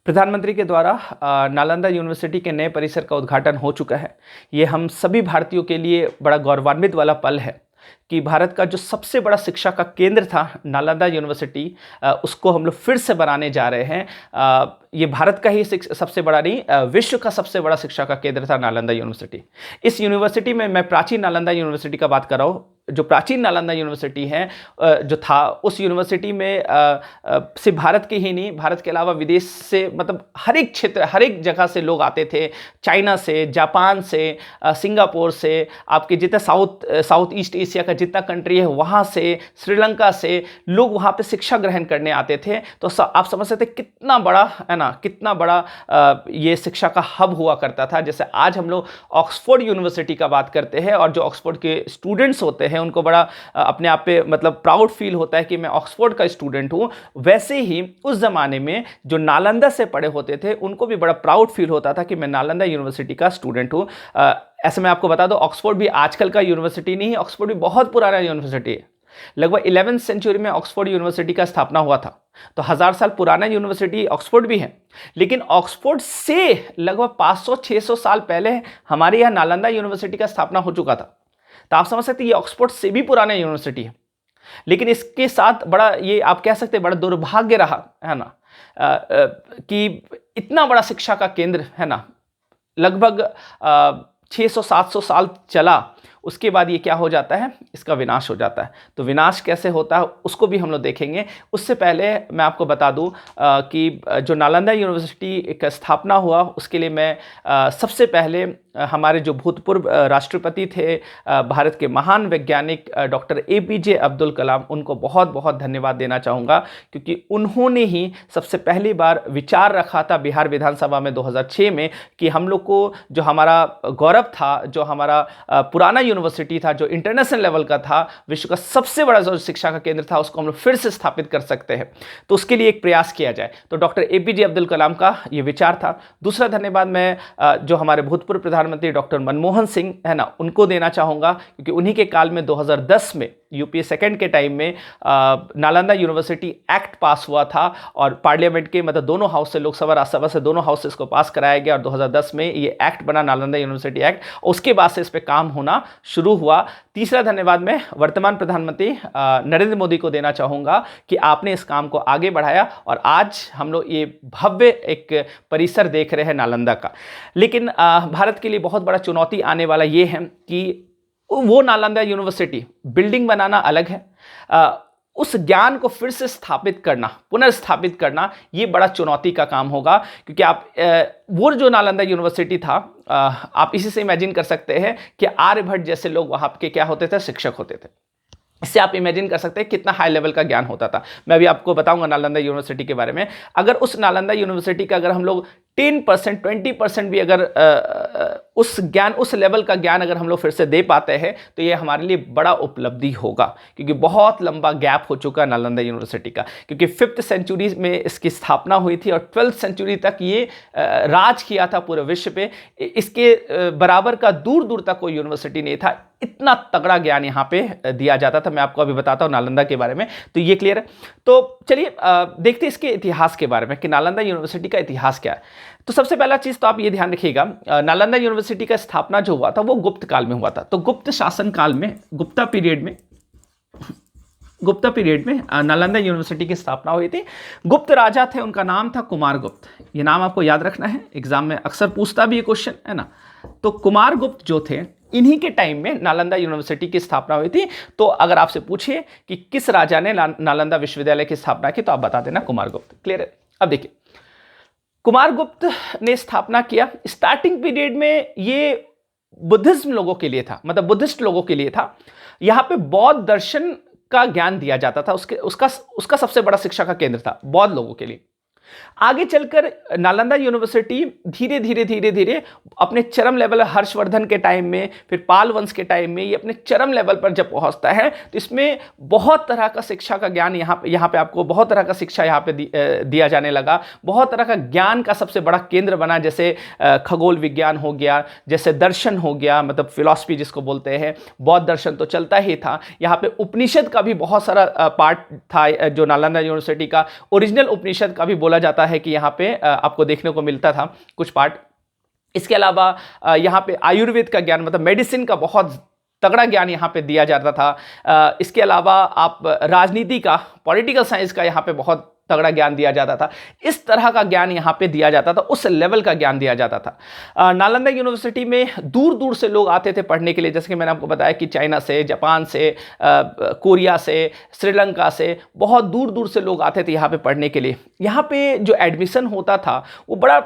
प्रधानमंत्री के द्वारा नालंदा यूनिवर्सिटी के नए परिसर का उद्घाटन हो चुका है। ये हम सभी भारतीयों के लिए बड़ा गौरवान्वित वाला पल है कि भारत का जो सबसे बड़ा शिक्षा का केंद्र था नालंदा यूनिवर्सिटी, उसको हम लोग फिर से बनाने जा रहे हैं। ये भारत का ही सबसे बड़ा नहीं, विश्व का सबसे बड़ा शिक्षा का केंद्र था नालंदा यूनिवर्सिटी। इस यूनिवर्सिटी में मैं प्राचीन नालंदा यूनिवर्सिटी का बात कर रहा हूँ। जो प्राचीन नालंदा यूनिवर्सिटी है जो था, उस यूनिवर्सिटी में सिर्फ भारत के ही नहीं, भारत के अलावा विदेश से मतलब हर एक क्षेत्र, हर एक जगह से लोग आते थे। चाइना से, जापान से, सिंगापुर से, आपके जितना साउथ ईस्ट एशिया का जितना कंट्री है वहाँ से, श्रीलंका से लोग वहाँ पे शिक्षा ग्रहण करने आते थे। तो आप समझ सकते कितना बड़ा है ना, कितना बड़ा ये शिक्षा का हब हुआ करता था। जैसे आज हम लोग ऑक्सफोर्ड यूनिवर्सिटी का बात करते हैं और जो ऑक्सफोर्ड के स्टूडेंट्स होते हैं उनको बड़ा अपने आप पे मतलब प्राउड फील होता है कि मैं ऑक्सफोर्ड का स्टूडेंट हूं। वैसे ही उस जमाने में जो नालंदा से पढ़े होते थे उनको भी बड़ा प्राउड फील होता था कि मैं नालंदा यूनिवर्सिटी का स्टूडेंट हूं। ऐसे मैं आपको बता दूं, ऑक्सफोर्ड भी आजकल का यूनिवर्सिटी नहीं है, ऑक्सफोर्ड भी बहुत पुराना यूनिवर्सिटी है। लगभग 11वीं सेंचुरी में ऑक्सफोर्ड यूनिवर्सिटी का स्थापना हुआ था। तो 1000 साल पुराना यूनिवर्सिटी ऑक्सफोर्ड भी है, लेकिन ऑक्सफोर्ड से लगभग 500-600 साल पहले हमारे यहाँ नालंदा यूनिवर्सिटी का स्थापना हो चुका था। तो आप समझ सकते हैं ये ऑक्सफोर्ड से भी पुराना यूनिवर्सिटी है। लेकिन इसके साथ बड़ा, ये आप कह सकते हैं बड़ा दुर्भाग्य रहा है ना, कि इतना बड़ा शिक्षा का केंद्र है ना, लगभग 600-700 साल चला, उसके बाद ये क्या हो जाता है, इसका विनाश हो जाता है। तो विनाश कैसे होता है उसको भी हम लोग देखेंगे। उससे पहले मैं आपको बता दूं कि जो नालंदा यूनिवर्सिटी का स्थापना हुआ उसके लिए मैं सबसे पहले हमारे जो भूतपूर्व राष्ट्रपति थे, भारत के महान वैज्ञानिक डॉक्टर APJ अब्दुल कलाम, उनको बहुत बहुत धन्यवाद देना चाहूँगा, क्योंकि उन्होंने ही सबसे पहली बार विचार रखा था बिहार विधानसभा में 2006 में कि हम लोग को जो हमारा गौरव था, जो हमारा पुराना यूनिवर्सिटी था, जो इंटरनेशनल लेवल का था, विश्व का सबसे बड़ा जो शिक्षा का केंद्र था, उसको हम लोग फिर से स्थापित कर सकते हैं। तो उसके लिए एक प्रयास किया जाए। तो डॉक्टर APJ अब्दुल कलाम का ये विचार था। दूसरा धन्यवाद मैं जो हमारे भूतपूर्व प्रधानमंत्री डॉक्टर मनमोहन सिंह है ना, उनको देना चाहूँगा, क्योंकि उन्हीं के काल में 2010 में UPA सेकेंड के टाइम में नालंदा यूनिवर्सिटी एक्ट पास हुआ था और पार्लियामेंट के मतलब दोनों हाउस से, लोकसभा राज्यसभा से दोनों हाउस से इसको पास कराया गया और 2010 में ये एक्ट बना, नालंदा यूनिवर्सिटी एक्ट। उसके बाद से इस पर काम होना शुरू हुआ। तीसरा धन्यवाद मैं वर्तमान प्रधानमंत्री नरेंद्र मोदी को देना चाहूँगा कि आपने इस काम को आगे बढ़ाया और आज हम लोग ये भव्य एक परिसर देख रहे हैं नालंदा का। लेकिन भारत के लिए बहुत बड़ा चुनौती आने वाला ये है कि वो नालंदा यूनिवर्सिटी बिल्डिंग बनाना अलग है, उस ज्ञान को फिर से स्थापित करना, पुनर्स्थापित करना, ये बड़ा चुनौती का काम होगा। क्योंकि आप वो जो नालंदा यूनिवर्सिटी था, आप इसी से इमेजिन कर सकते हैं कि आर्यभट्ट जैसे लोग वहाँ के क्या होते थे, शिक्षक होते थे। इससे आप इमेजिन कर सकते हैं कितना हाई लेवल का ज्ञान होता था। मैं अभी आपको बताऊंगा नालंदा यूनिवर्सिटी के बारे में। अगर उस नालंदा यूनिवर्सिटी का अगर हम लोग 10%, 20% भी अगर उस ज्ञान, उस लेवल का ज्ञान अगर हम लोग फिर से दे पाते हैं तो ये हमारे लिए बड़ा उपलब्धि होगा, क्योंकि बहुत लंबा गैप हो चुका है नालंदा यूनिवर्सिटी का। क्योंकि 5th सेंचुरी में इसकी स्थापना हुई थी और 12th सेंचुरी तक ये राज किया था पूरे विश्व पे। इसके बराबर का दूर दूर तक कोई यूनिवर्सिटी नहीं था, इतना तगड़ा ज्ञान यहाँ पे दिया जाता था। मैं आपको अभी बताता हूँ नालंदा के बारे में, तो ये क्लियर है। तो चलिए देखते हैं इसके इतिहास के बारे में कि नालंदा यूनिवर्सिटी का इतिहास क्या है। तो सबसे पहला चीज तो आप ये ध्यान रखिएगा, नालंदा यूनिवर्सिटी का स्थापना जो हुआ था वो गुप्त काल में हुआ था। तो गुप्त शासन काल में, गुप्ता पीरियड में नालंदा यूनिवर्सिटी की स्थापना हुई थी। गुप्त राजा थे, उनका नाम था कुमारगुप्त। ये नाम आपको याद रखना है, एग्जाम में अक्सर पूछता भी ये क्वेश्चन है ना। तो कुमारगुप्त जो थे, इन्हीं के टाइम में नालंदा यूनिवर्सिटी की स्थापना हुई थी। तो अगर आपसे पूछे कि किस राजा ने नालंदा विश्वविद्यालय की स्थापना की, तो आप बता देना कुमारगुप्त। क्लियर है। अब देखिए, कुमारगुप्त ने स्थापना किया। स्टार्टिंग पीरियड में ये बुद्धिज्म लोगों के लिए था, मतलब बुद्धिस्ट लोगों के लिए था। यहाँ पे बौद्ध दर्शन का ज्ञान दिया जाता था, उसका सबसे बड़ा शिक्षा का केंद्र था बौद्ध लोगों के लिए। आगे चलकर नालंदा यूनिवर्सिटी धीरे धीरे अपने चरम लेवल, हर्षवर्धन के टाइम में, फिर पाल वंश के टाइम में, ये अपने चरम लेवल पर जब पहुंचता है तो इसमें बहुत तरह का शिक्षा का ज्ञान यहाँ पे आपको बहुत तरह का शिक्षा यहाँ पे दिया जाने लगा। बहुत तरह का ज्ञान का सबसे बड़ा केंद्र बना, जैसे खगोल विज्ञान हो गया, जैसे दर्शन हो गया, मतलब फिलॉसफी जिसको बोलते हैं। बौद्ध दर्शन तो चलता ही था, यहाँ पे उपनिषद का भी बहुत सारा पार्ट था। जो नालंदा यूनिवर्सिटी का ओरिजिनल उपनिषद का भी बोला बोला जाता है कि यहाँ पे आपको देखने को मिलता था कुछ पार्ट। इसके अलावा यहाँ पे आयुर्वेद का ज्ञान, मतलब मेडिसिन का बहुत तगड़ा ज्ञान यहाँ पे दिया जाता था। इसके अलावा आप राजनीति का, पॉलिटिकल साइंस का यहाँ पे बहुत तगड़ा ज्ञान दिया जाता था। इस तरह का ज्ञान यहाँ पे दिया जाता था, उस लेवल का ज्ञान दिया जाता था। नालंदा यूनिवर्सिटी में दूर दूर से लोग आते थे पढ़ने के लिए, जैसे कि मैंने आपको बताया कि चाइना से, जापान से, कोरिया से, श्रीलंका से, बहुत दूर दूर से लोग आते थे यहाँ पे पढ़ने के लिए। यहाँ पे जो एडमिशन होता था वो बड़ा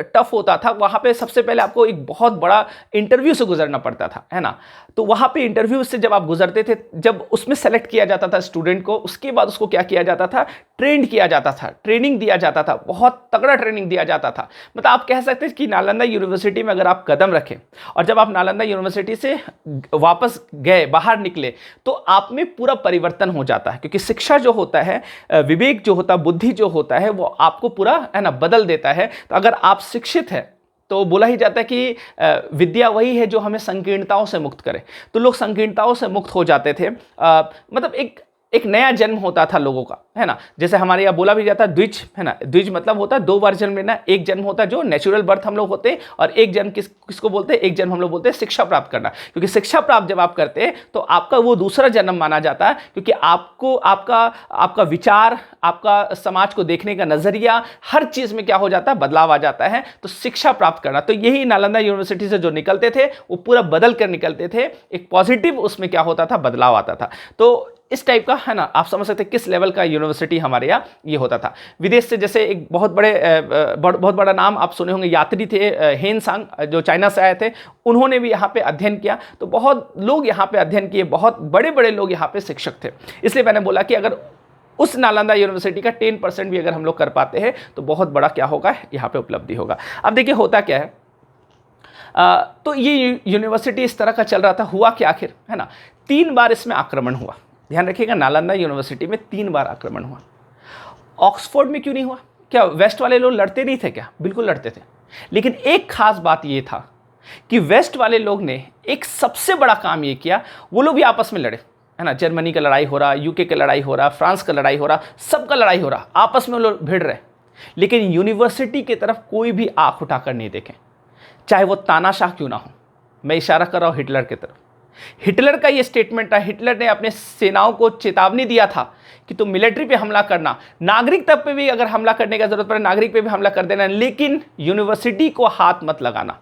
टफ होता था। वहाँ पे सबसे पहले आपको एक बहुत बड़ा इंटरव्यू से गुजरना पड़ता था, है ना। तो वहाँ पे इंटरव्यू से जब आप गुजरते थे, जब उसमें सेलेक्ट किया जाता था स्टूडेंट को, उसके बाद उसको क्या किया जाता था, ट्रेंड किया जाता था, ट्रेनिंग दिया जाता था, बहुत तगड़ा ट्रेनिंग दिया जाता था। मतलब आप कह सकते हैं कि नालंदा यूनिवर्सिटी में अगर आप कदम रखें और जब आप नालंदा यूनिवर्सिटी से वापस गए, बाहर निकले, तो आप में पूरा परिवर्तन हो जाता है। क्योंकि शिक्षा जो होता है, विवेक जो होता है, बुद्धि जो होता है, वो आपको पूरा, है ना, बदल देता है। तो अगर आप शिक्षित हैं तो बोला ही जाता है कि विद्या वही है जो हमें संकीर्णताओं से मुक्त करे। तो लोग संकीर्णताओं से मुक्त हो जाते थे। मतलब एक नया जन्म होता था लोगों का, है ना। जैसे हमारे यहाँ बोला भी जाता है द्विज, है ना। द्विज मतलब होता है 2 बार जन्म लेना। एक जन्म होता है जो नेचुरल बर्थ हम लोग होते हैं, और एक जन्म किसको बोलते हैं, एक जन्म हम लोग बोलते हैं शिक्षा प्राप्त करना। क्योंकि शिक्षा प्राप्त जब आप करते हैं तो आपका वो दूसरा जन्म माना जाता है, क्योंकि आपको आपका विचार, आपका समाज को देखने का नजरिया, हर चीज में क्या हो जाता है, बदलाव आ जाता है। तो शिक्षा प्राप्त करना, तो यही नालंदा यूनिवर्सिटी से जो निकलते थे वो पूरा बदल कर निकलते थे। एक पॉजिटिव उसमें क्या होता था, बदलाव आता था। तो इस टाइप का, है ना, आप समझ सकते हैं किस लेवल का यूनिवर्सिटी हमारे यहाँ ये होता था। विदेश से जैसे एक बहुत बड़ा नाम आप सुने होंगे, यात्री थे हेन सांग, जो चाइना से आए थे, उन्होंने भी यहाँ पे अध्ययन किया। तो बहुत लोग यहाँ पे अध्ययन किए, बहुत बड़े बड़े लोग यहाँ पे शिक्षक थे। इसलिए मैंने बोला कि अगर उस नालंदा यूनिवर्सिटी का 10% भी अगर हम लोग कर पाते हैं तो बहुत बड़ा क्या होगा, यहाँ पे उपलब्धि होगा। अब देखिए होता क्या है, तो ये यूनिवर्सिटी इस तरह का चल रहा था। हुआ क्या आखिर, है ना, 3 बार इसमें आक्रमण हुआ। ध्यान रखिएगा, नालंदा यूनिवर्सिटी में 3 बार आक्रमण हुआ। ऑक्सफोर्ड में क्यों नहीं हुआ? क्या वेस्ट वाले लोग लड़ते नहीं थे क्या? बिल्कुल लड़ते थे। लेकिन एक खास बात ये था कि वेस्ट वाले लोग ने एक सबसे बड़ा काम ये किया, वो लोग भी आपस में लड़े, है ना। जर्मनी का लड़ाई हो रहा, यूके का लड़ाई हो रहा, फ्रांस का लड़ाई हो रहा, सबका लड़ाई हो रहा, आपस में लोग भिड़ रहे। लेकिन यूनिवर्सिटी की तरफ कोई भी आंख उठाकर नहीं देखे, चाहे वो तानाशाह क्यों ना हो। मैं इशारा कर रहा हूं हिटलर की तरफ। हिटलर का ये स्टेटमेंट था, हिटलर ने अपने सेनाओं को चेतावनी दिया था कि तुम मिलिट्री पे हमला करना, नागरिक तब पे भी अगर हमला करने का जरूरत पड़े नागरिक पे भी हमला कर देना, लेकिन यूनिवर्सिटी को हाथ मत लगाना।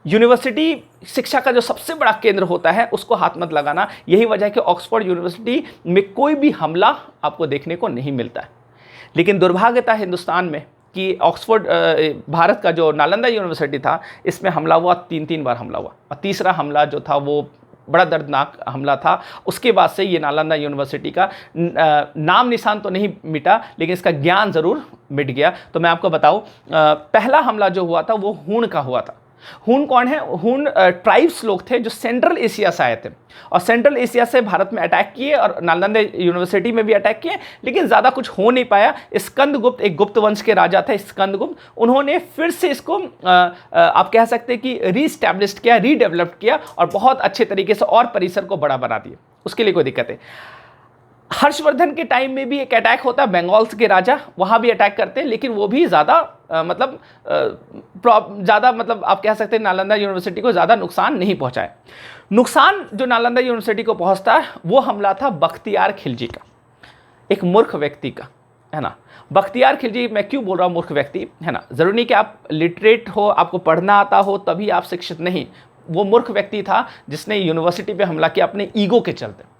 यूनिवर्सिटी शिक्षा का जो सबसे बड़ा केंद्र होता है उसको हाथ मत लगाना। यही वजह है कि ऑक्सफोर्ड यूनिवर्सिटी में कोई भी हमला आपको देखने को नहीं मिलता है। लेकिन दुर्भाग्य था हिंदुस्तान में कि ऑक्सफोर्ड, भारत का जो नालंदा यूनिवर्सिटी था, इसमें हमला हुआ, 3 बार हमला हुआ। और तीसरा हमला जो था वो बड़ा दर्दनाक हमला था। उसके बाद से ये नालंदा यूनिवर्सिटी का नाम निशान तो नहीं मिटा, लेकिन इसका ज्ञान ज़रूर मिट गया। तो मैं आपको बताऊं, पहला हमला जो हुआ था वो हूण का हुआ था। हूण कौन है? हूण ट्राइब्स लोग थे जो सेंट्रल एशिया से आए थे, और सेंट्रल एशिया से भारत में अटैक किए और नालंदा यूनिवर्सिटी में भी अटैक किए, लेकिन ज़्यादा कुछ हो नहीं पाया। स्कंदगुप्त, एक गुप्त वंश के राजा थे स्कंदगुप्त, उन्होंने फिर से इसको आप कह सकते हैं कि रीस्टैब्लिश किया, रीडेवलप किया, और बहुत अच्छे तरीके से और परिसर को बड़ा बना दिया। उसके लिए कोई दिक्कत है। हर्षवर्धन के टाइम में भी एक अटैक होता है, बंगाल के राजा वहाँ भी अटैक करते हैं, लेकिन वो भी ज़्यादा मतलब आप कह सकते हैं नालंदा यूनिवर्सिटी को ज़्यादा नुकसान नहीं पहुँचाए। नुकसान जो नालंदा यूनिवर्सिटी को पहुँचता है वो हमला था बख्तियार खिलजी का, एक मूर्ख व्यक्ति का, है ना। बख्तियार खिलजी, मैं क्यों बोल रहा हूँ मूर्ख व्यक्ति, है ना, ज़रूरी नहीं कि आप लिटरेट हो, आपको पढ़ना आता हो तभी आप शिक्षित, नहीं। वो मूर्ख व्यक्ति था जिसने यूनिवर्सिटी पे हमला किया अपने ईगो के चलते।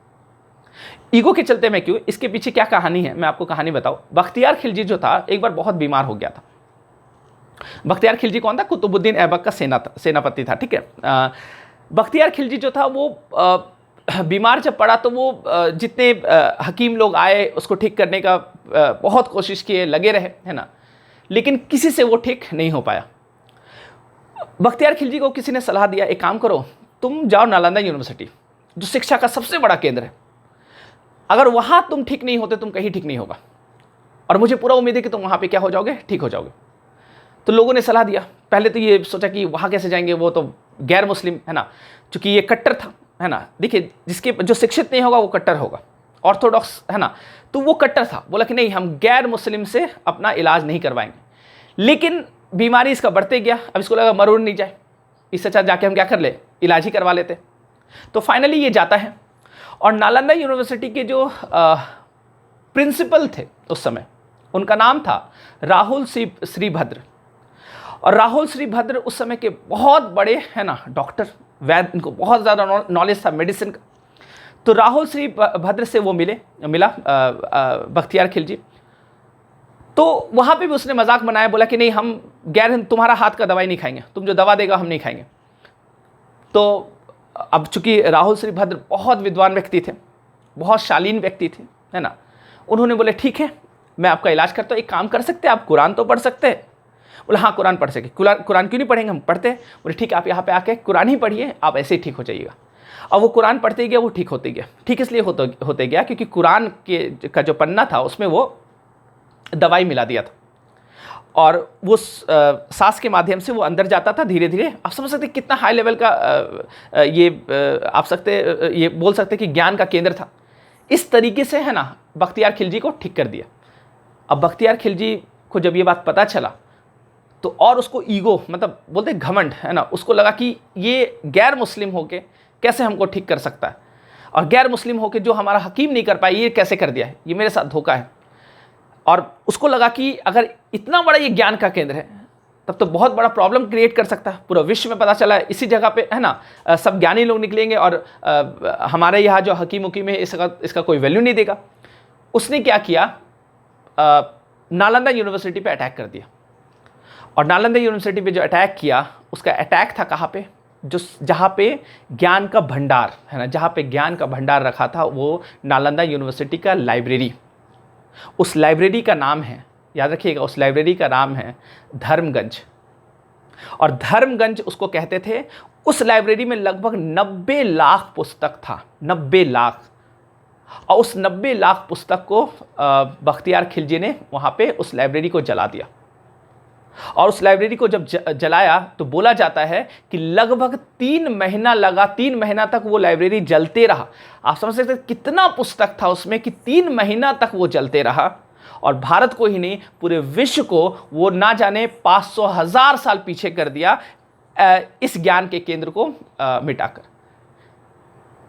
ईगो के चलते मैं क्यों, इसके पीछे क्या कहानी है मैं आपको कहानी बताऊं। बख्तियार खिलजी जो था एक बार बहुत बीमार हो गया था। बख्तियार खिलजी कौन था? कुतुबुद्दीन ऐबक का सेनापति था, ठीक है। बख्तियार खिलजी जो था वो बीमार जब पड़ा तो वो जितने हकीम लोग आए उसको ठीक करने का बहुत कोशिश किए, लगे रहे, है ना, लेकिन किसी से वो ठीक नहीं हो पाया। बख्तियार खिलजी को किसी ने सलाह दिया, एक काम करो, तुम जाओ नालंदा यूनिवर्सिटी जो शिक्षा का सबसे बड़ा केंद्र है, अगर वहां तुम ठीक नहीं होते तुम कहीं ठीक नहीं होगा, और मुझे पूरा उम्मीद है कि तुम वहां पे क्या हो जाओगे, ठीक हो जाओगे। तो लोगों ने सलाह दिया। पहले तो ये सोचा कि वहां कैसे जाएंगे, वो तो गैर मुस्लिम, है ना, क्योंकि ये कट्टर था, है ना। देखिए, जिसके जो शिक्षित नहीं होगा वो कट्टर होगा, ऑर्थोडॉक्स है ना, तो वो कट्टर था, बोला कि नहीं हम गैर मुस्लिम से अपना इलाज नहीं करवाएंगे। लेकिन बीमारी इसका बढ़ते गया, अब इसको लगा मर नहीं जाए, इससे अच्छा जाके हम क्या कर ले, इलाज ही करवा लेते। तो फाइनली ये जाता है और नालंदा यूनिवर्सिटी के जो प्रिंसिपल थे उस समय, उनका नाम था राहुल श्रीभद्र। और राहुल श्रीभद्र उस समय के बहुत बड़े है ना डॉक्टर, वैद्य, इनको बहुत ज़्यादा नॉलेज था मेडिसिन का। तो राहुल श्रीभद्र से वो मिला बख्तियार खिलजी। तो वहाँ पे भी उसने मजाक बनाया, बोला कि नहीं हम गैर तुम्हारा हाथ का दवाई नहीं खाएंगे, तुम जो दवा देगा हम नहीं खाएंगे। तो अब चूंकि राहुल श्रीभद्र बहुत विद्वान व्यक्ति थे, बहुत शालीन व्यक्ति थे, है ना, उन्होंने बोले ठीक है मैं आपका इलाज करता हूँ, एक काम कर सकते हैं आप कुरान तो पढ़ सकते हैं। बोले हाँ कुरान पढ़ सके। कुरान क्यों नहीं पढ़ेंगे, हम पढ़ते हैं। बोले ठीक है आप यहाँ पे आके कुरान ही पढ़िए, आप ऐसे ही ठीक हो जाइएगा। और वो कुरान पढ़ते गया, वो ठीक होते गया। ठीक इसलिए होते गया क्योंकि कुरान का जो पन्ना था उसमें वो दवाई मिला दिया था, और वो सांस के माध्यम से वो अंदर जाता था धीरे धीरे। आप समझ सकते कितना हाई लेवल का ये बोल सकते कि ज्ञान का केंद्र था। इस तरीके से है ना बख्तियार खिलजी को ठीक कर दिया। अब बख्तियार खिलजी को जब ये बात पता चला तो और उसको ईगो, मतलब बोलते घमंड, है ना, उसको लगा कि ये गैर मुस्लिम होके कैसे हमको ठीक कर सकता है, और गैर मुस्लिम होके जो हमारा हकीम नहीं कर पाए ये कैसे कर दिया है, ये मेरे साथ धोखा है। और उसको लगा कि अगर इतना बड़ा ये ज्ञान का केंद्र है तब तो बहुत बड़ा प्रॉब्लम क्रिएट कर सकता है, पूरा विश्व में पता चला है इसी जगह पे, है ना, सब ज्ञानी लोग निकलेंगे और हमारे यहाँ जो हकीम उकीम है इसका कोई वैल्यू नहीं देगा। उसने क्या किया, नालंदा यूनिवर्सिटी पे अटैक कर दिया। और नालंदा यूनिवर्सिटी पे जो अटैक किया, उसका अटैक था कहाँ पे, जहाँ पे ज्ञान का भंडार है ना, जहाँ पे ज्ञान का भंडार रखा था वो नालंदा यूनिवर्सिटी का लाइब्रेरी। उस लाइब्रेरी का नाम है, याद रखिएगा, उस लाइब्रेरी का नाम है धर्मगंज। और धर्मगंज उसको कहते थे। उस लाइब्रेरी में लगभग 90 लाख पुस्तक था, 90 लाख। और उस 90 लाख पुस्तक को बख्तियार खिलजी ने वहाँ पे उस लाइब्रेरी को जला दिया। और उस लाइब्रेरी को जब जलाया तो बोला जाता है कि लगभग 3 महीना तक वो लाइब्रेरी जलते रहा। आप समझ सकते कितना पुस्तक था उसमें कि 3 महीना तक वो जलते रहा। और भारत को ही नहीं पूरे विश्व को वो ना जाने 500,000 साल पीछे कर दिया इस ज्ञान के केंद्र को मिटाकर।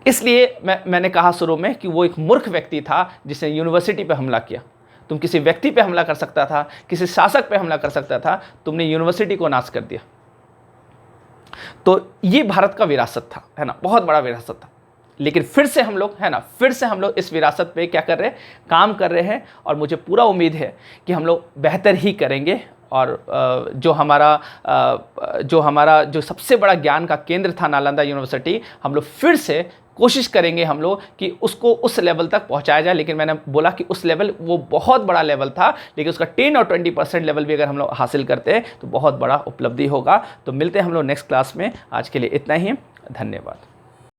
इसलिए मैंने कहा शुरू में कि वो एक मूर्ख व्यक्ति था जिसने यूनिवर्सिटी पे हमला किया। तुम किसी व्यक्ति पे हमला कर सकता था, किसी शासक पे हमला कर सकता था, तुमने यूनिवर्सिटी को नाश कर दिया। तो ये भारत का विरासत था, है ना, बहुत बड़ा विरासत था। लेकिन फिर से हम लोग, है ना, फिर से हम लोग इस विरासत पे क्या कर रहे हैं, काम कर रहे हैं। और मुझे पूरा उम्मीद है कि हम लोग बेहतर ही करेंगे। और जो हमारा जो सबसे बड़ा ज्ञान का केंद्र था नालंदा यूनिवर्सिटी, हम लोग फिर से कोशिश करेंगे हम लोग कि उसको उस लेवल तक पहुंचाया जाए। लेकिन मैंने बोला कि उस लेवल वो बहुत बड़ा लेवल था, लेकिन उसका 10 और 20% लेवल भी अगर हम लोग हासिल करते हैं तो बहुत बड़ा उपलब्धि होगा। तो मिलते हैं हम लोग नेक्स्ट क्लास में। आज के लिए इतना ही, धन्यवाद।